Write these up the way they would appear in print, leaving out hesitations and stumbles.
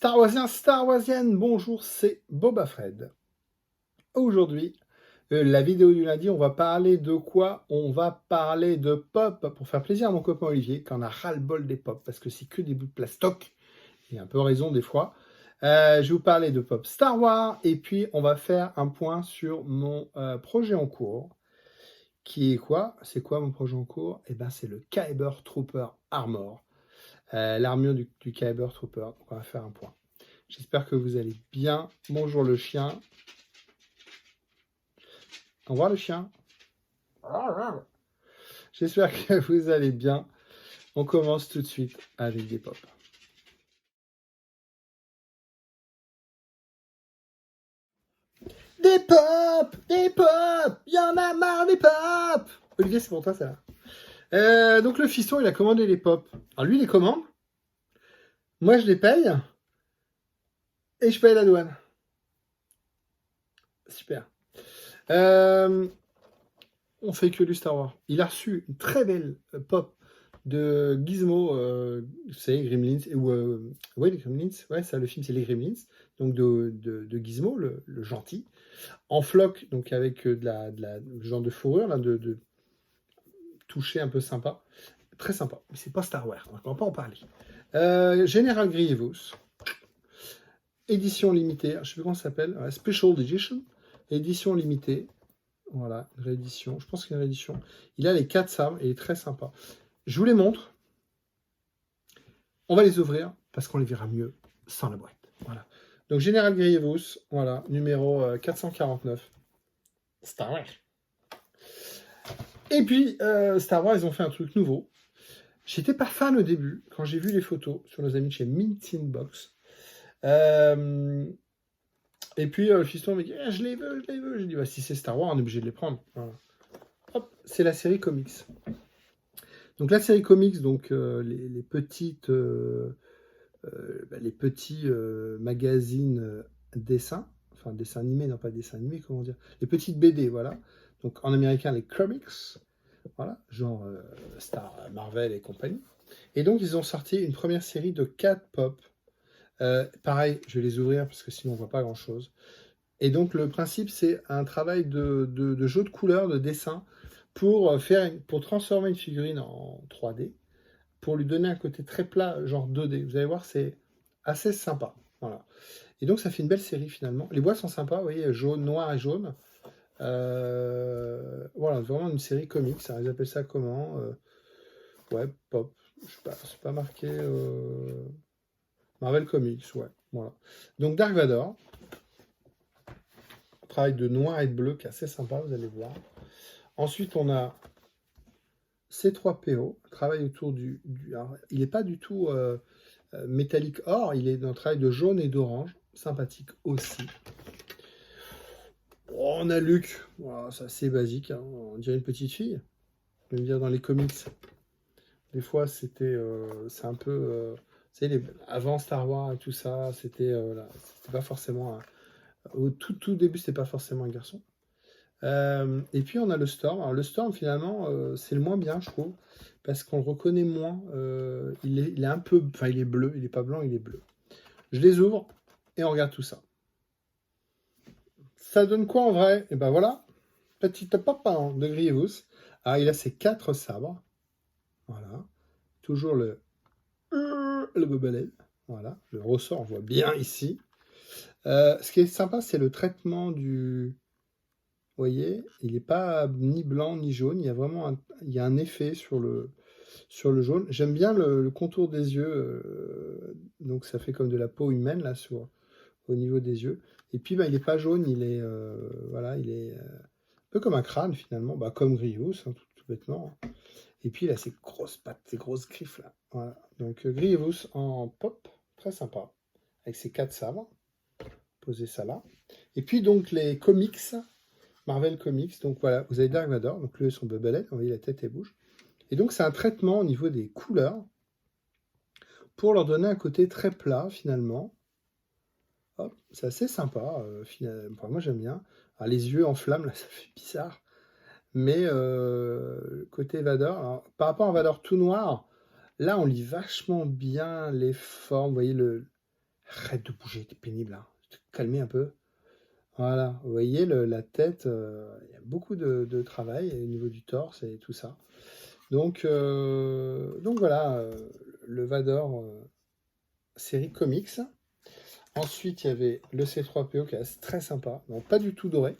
Star Warsien, Star Warsienne, bonjour, c'est Boba Fred. Aujourd'hui, la vidéo du lundi, on va parler de quoi? On va parler de pop, pour faire plaisir à mon copain Olivier, qui en a ras-le-bol des pop, parce que c'est que des bouts de plastoc. Il a un peu raison des fois. Je vais vous parler de pop Star Wars, et puis on va faire un point sur mon projet en cours, qui est quoi? C'est quoi mon projet en cours? Eh ben, c'est le Kyber Trooper Armor, l'armure du Kyber Trooper. Donc on va faire un point. J'espère que vous allez bien. Bonjour le chien. Au revoir le chien. J'espère que vous allez bien. On commence tout de suite avec des pop. Des pop! Des pop! Y'en a marre des pop! Olivier, c'est pour toi ça. Donc le fiston, il a commandé les pop. Alors lui, il les commande. Moi, je les paye. Et je paye la douane. Super. On fait que du Star Wars. Il a reçu une très belle pop de Gizmo, vous savez, Gremlins, ouais, les Gremlins, ouais, ça, le film, c'est les Gremlins, donc de Gizmo, le gentil, en floc, donc avec le genre de fourrure, là, de toucher un peu sympa, très sympa, mais c'est pas Star Wars, on va pas en parler. General Grievous, édition limitée, je sais plus comment ça s'appelle, Special Edition, édition limitée, voilà, une réédition, je pense qu'il y a une réédition. Il a les 4 sabres et il est très sympa. Je vous les montre. On va les ouvrir parce qu'on les verra mieux sans la boîte. Voilà. Donc General Grievous, voilà, numéro 449. Star Wars. Et puis Star Wars, ils ont fait un truc nouveau. J'étais pas fan au début quand j'ai vu les photos sur nos amis de chez Mint in Box. Et puis le fiston m'a dit je les veux, je les veux. J'ai dit bah, si c'est Star Wars, on est obligé de les prendre. Voilà. Hop, c'est la série comics. Donc la série comics, donc les petites les petits magazines dessins, enfin dessins animés, non pas dessins animés, comment dire, les petites BD, voilà. Donc en américain, les comics, voilà, genre Star, Marvel et compagnie. Et donc ils ont sorti une première série de 4 pop. Pareil, je vais les ouvrir parce que sinon on voit pas grand chose. Et donc le principe, c'est un travail de jeu de couleurs, de dessin, pour transformer une figurine en 3D, pour lui donner un côté très plat, genre 2D. Vous allez voir, c'est assez sympa. Voilà. Et donc, ça fait une belle série finalement. Les boîtes sont sympas, vous voyez, jaune, noir et jaune. Voilà, vraiment une série comics. Ça, ils appellent ça comment ouais, pop. Je sais pas, c'est pas marqué. Marvel Comics, ouais. Voilà. Donc, Dark Vador. Travail de noir et de bleu qui est assez sympa, vous allez voir. Ensuite, on a C3PO, travail autour alors, il n'est pas du tout métallique or, il est dans un travail de jaune et d'orange, sympathique aussi. Oh, on a Luke, voilà, c'est assez basique, hein. On dirait une petite fille. Je veux dire, dans les comics, des fois c'est un peu, avant Star Wars et tout ça, c'était pas forcément, au tout début, c'était pas forcément un garçon. Et puis on a le Storm. Alors le Storm finalement c'est le moins bien je trouve parce qu'on le reconnaît moins. Il est un peu, enfin il est bleu, il est pas blanc, il est bleu. Je les ouvre et on regarde tout ça. Ça donne quoi en vrai? Et ben voilà, petite papa de Grievous. Alors il a ses 4 sabres. Voilà, toujours le bobelet. Voilà, le ressort on voit bien ici. Ce qui est sympa c'est le traitement du. Vous voyez, il n'est pas ni blanc ni jaune, il y a vraiment il y a un effet sur le jaune. J'aime bien le contour des yeux, donc ça fait comme de la peau humaine là au niveau des yeux. Et puis bah, il n'est pas jaune, il est voilà, il est un peu comme un crâne finalement, bah, comme Grievous, hein, tout bêtement. Et puis il a ses grosses pattes, ses grosses griffes là. Voilà. Donc Grievous en pop, très sympa, avec ses 4 sabres. Posez ça là. Et puis donc les comics. Marvel Comics, donc voilà, vous avez Dark Vador, donc lui son bebelette, vous voyez la tête et bouge. Et donc c'est un traitement au niveau des couleurs pour leur donner un côté très plat finalement. Hop, c'est assez sympa, enfin, moi j'aime bien. Alors, les yeux en flammes, là ça fait bizarre. Mais côté Vador, alors, par rapport à Vador tout noir, là on lit vachement bien les formes, vous voyez Arrête de bouger, t'es pénible là. Te calmer un peu. Voilà, vous voyez la tête, il y a beaucoup de travail au niveau du torse et tout ça. Donc voilà, le Vador série comics. Ensuite, il y avait le C3PO qui est très sympa, non pas du tout doré.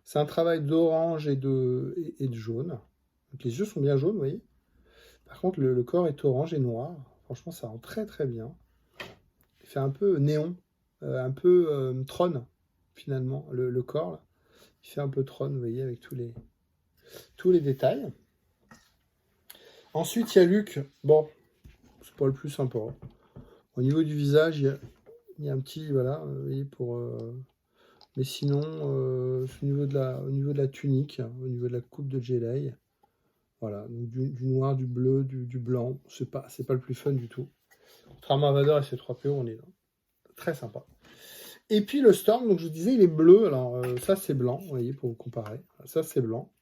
C'est un travail d'orange et de jaune. Donc les yeux sont bien jaunes, vous voyez. Par contre, le corps est orange et noir. Franchement, ça rend très très bien. Il fait un peu néon, un peu Tron, finalement, le corps. Là. Il fait un peu Tron, vous voyez, avec tous les détails. Ensuite, il y a Luke. Bon, c'est pas le plus sympa. Au niveau du visage, il y a un petit, voilà, vous voyez, mais sinon, au niveau de la tunique, au niveau de la coupe de Jedi, voilà, donc du noir, du bleu, du blanc, c'est pas le plus fun du tout. Contrairement à Vader et ses 3PO, on est là. Très sympa. Et puis le Storm, donc je vous disais, il est bleu. Alors ça c'est blanc, vous voyez, pour vous comparer. Ça c'est blanc.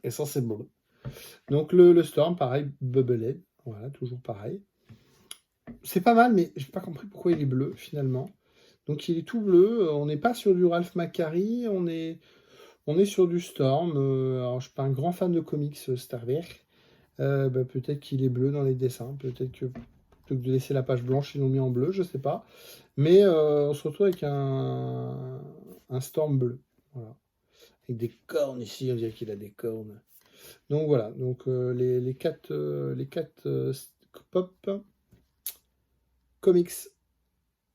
Et ça c'est bleu. Donc le Storm, pareil, Bubblehead. Voilà, toujours pareil. C'est pas mal, mais j'ai pas compris pourquoi il est bleu finalement. Donc il est tout bleu. On n'est pas sur du Ralph McQuarrie, on est sur du Storm. Alors je suis pas un grand fan de comics Star Wars. Peut-être qu'il est bleu dans les dessins. Peut-être que plutôt que de laisser la page blanche, ils l'ont mis en bleu, je sais pas. Mais on se retrouve avec un Storm bleu. Voilà. Avec des cornes ici, on dirait qu'il a des cornes. Donc voilà, donc les quatre pop comics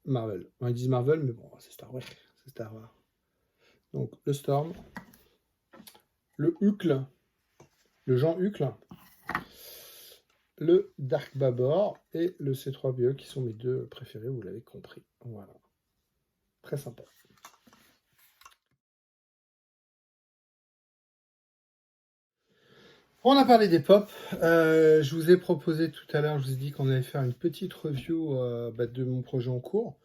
Marvel. Ils disent Marvel, mais bon, c'est Star Wars. C'est Star Wars. Donc le Storm, le Hucle, le Jean Hucle, le Dark Babor et le C3PO qui sont mes deux préférés, vous l'avez compris. Voilà. Très sympa. On a parlé des pop. Je vous ai proposé tout à l'heure, je vous ai dit qu'on allait faire une petite review de mon projet en cours.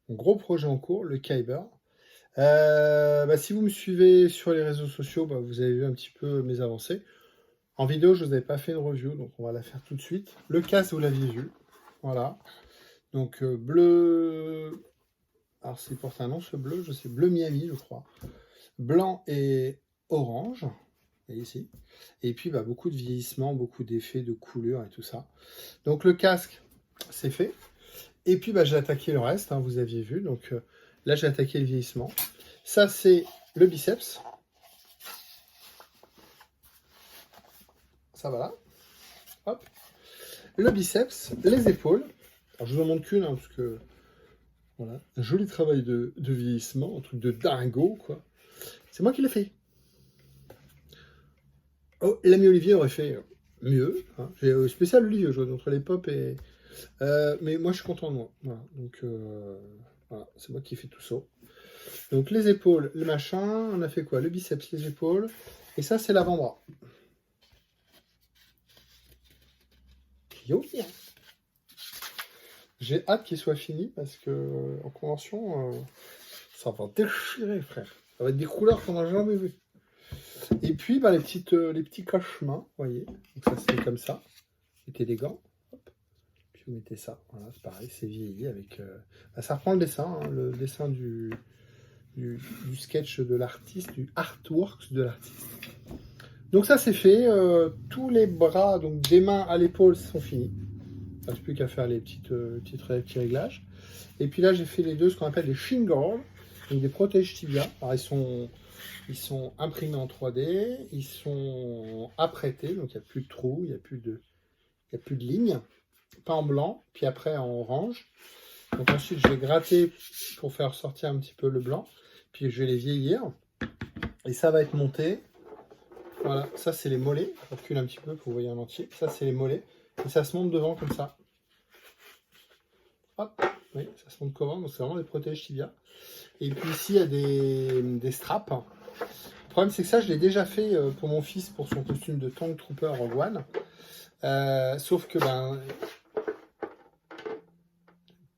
Mon gros projet en cours, le Kyber. Si vous me suivez sur les réseaux sociaux, vous avez vu un petit peu mes avancées. En vidéo, je ne vous avais pas fait une review, donc on va la faire tout de suite. Le casque, vous l'aviez vu. Voilà. Donc bleu. Alors, c'est porte un nom, ce bleu, je sais, bleu Miami, je crois. Blanc et orange. Et ici. Et puis beaucoup de vieillissement, beaucoup d'effets, de couleurs et tout ça. Donc le casque, c'est fait. Et puis j'ai attaqué le reste, vous aviez vu. Donc là, j'ai attaqué le vieillissement. Ça, c'est le biceps. Ça va là. Hop. Le biceps, les épaules. Alors je vous en montre qu'une, parce que voilà, un joli travail de vieillissement, un truc de dingo, quoi. C'est moi qui l'ai fait. Oh, l'ami Olivier aurait fait mieux. J'ai spécial Olivier, je vois, entre les pop et... mais moi, je suis content de moi. Voilà. Donc, voilà, c'est moi qui ai fait tout ça. Donc, les épaules, le machin. On a fait quoi? Le biceps, les épaules. Et ça, c'est l'avant-bras. J'ai hâte qu'il soit fini parce que en convention, ça va déchirer, frère. Ça va être des couleurs qu'on n'a jamais vues. Et puis, les petits cache-mains, vous voyez. Donc ça, c'est comme ça. Mettez des gants. Hop. Puis vous mettez ça. Voilà, c'est pareil, c'est vieilli avec... ça reprend le dessin du sketch de l'artiste, du artwork de l'artiste. Donc ça, c'est fait. Tous les bras, donc des mains à l'épaule, sont finis. Il ne reste plus qu'à faire les petits réglages. Et puis là, j'ai fait les deux, ce qu'on appelle des shin guards, donc des protèges tibia. Alors, ils sont imprimés en 3D, ils sont apprêtés, donc il n'y a plus de trous, il n'y a plus de lignes, pas en blanc, puis après en orange. Donc ensuite, je vais gratter pour faire sortir un petit peu le blanc, puis je vais les vieillir, et ça va être monté. Voilà, ça c'est les mollets, je recule un petit peu pour que vous voyez en entier, ça c'est les mollets, et ça se monte devant comme ça. Hop, oui, ça se monte comment, donc c'est vraiment des protèges tibia. Et puis ici, il y a des straps. Le problème, c'est que ça, je l'ai déjà fait pour mon fils, pour son costume de Tank Trooper Rogue One. Sauf que,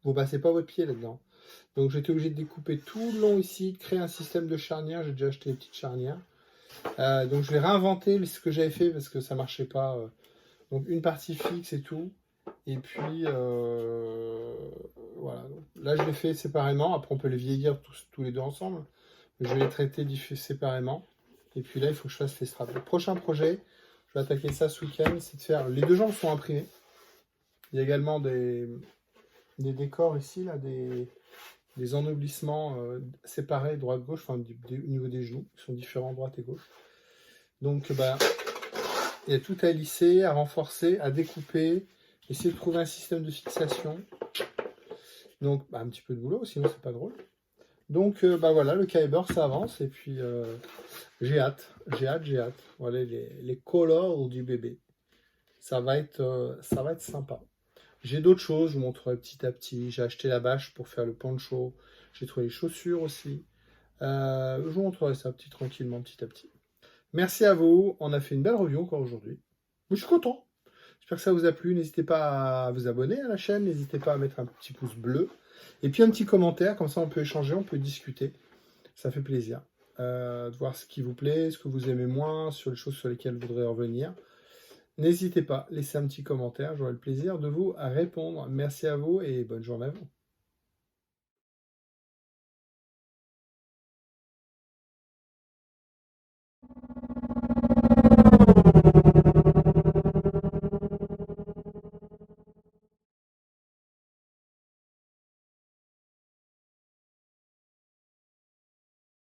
vous passez pas votre pied là-dedans. Donc, j'étais obligé de découper tout le long ici, de créer un système de charnière. J'ai déjà acheté des petites charnières. Donc, je vais réinventer ce que j'avais fait parce que ça marchait pas. Donc, une partie fixe et tout. Et puis, voilà. Donc, là, je les fais séparément. Après, on peut les vieillir tous les deux ensemble. Je vais les traiter séparément. Et puis là, il faut que je fasse les straps. Le prochain projet, je vais attaquer ça ce week-end, c'est de faire... Les deux jambes sont imprimées. Il y a également des décors ici, là, des ennoblissements séparés, droite-gauche, enfin, au niveau des genoux, qui sont différents, droite et gauche. Donc, bah, il y a tout à lisser, à renforcer, à découper, essayer de trouver un système de fixation. Donc, bah, un petit peu de boulot, sinon c'est pas drôle. Donc, bah voilà, le Kyber, ça avance, et puis j'ai hâte. Voilà les colors du bébé. Ça va être sympa. J'ai d'autres choses, je vous montrerai petit à petit. J'ai acheté la bâche pour faire le poncho. J'ai trouvé les chaussures aussi. Je vous montrerai ça tranquillement, petit à petit. Merci à vous. On a fait une belle review encore aujourd'hui. Je suis content. J'espère que ça vous a plu. N'hésitez pas à vous abonner à la chaîne. N'hésitez pas à mettre un petit pouce bleu. Et puis un petit commentaire. Comme ça, on peut échanger, on peut discuter. Ça fait plaisir de voir ce qui vous plaît, ce que vous aimez moins, sur les choses sur lesquelles vous voudrez revenir. N'hésitez pas, laissez un petit commentaire. J'aurai le plaisir de vous répondre. Merci à vous et bonne journée à vous.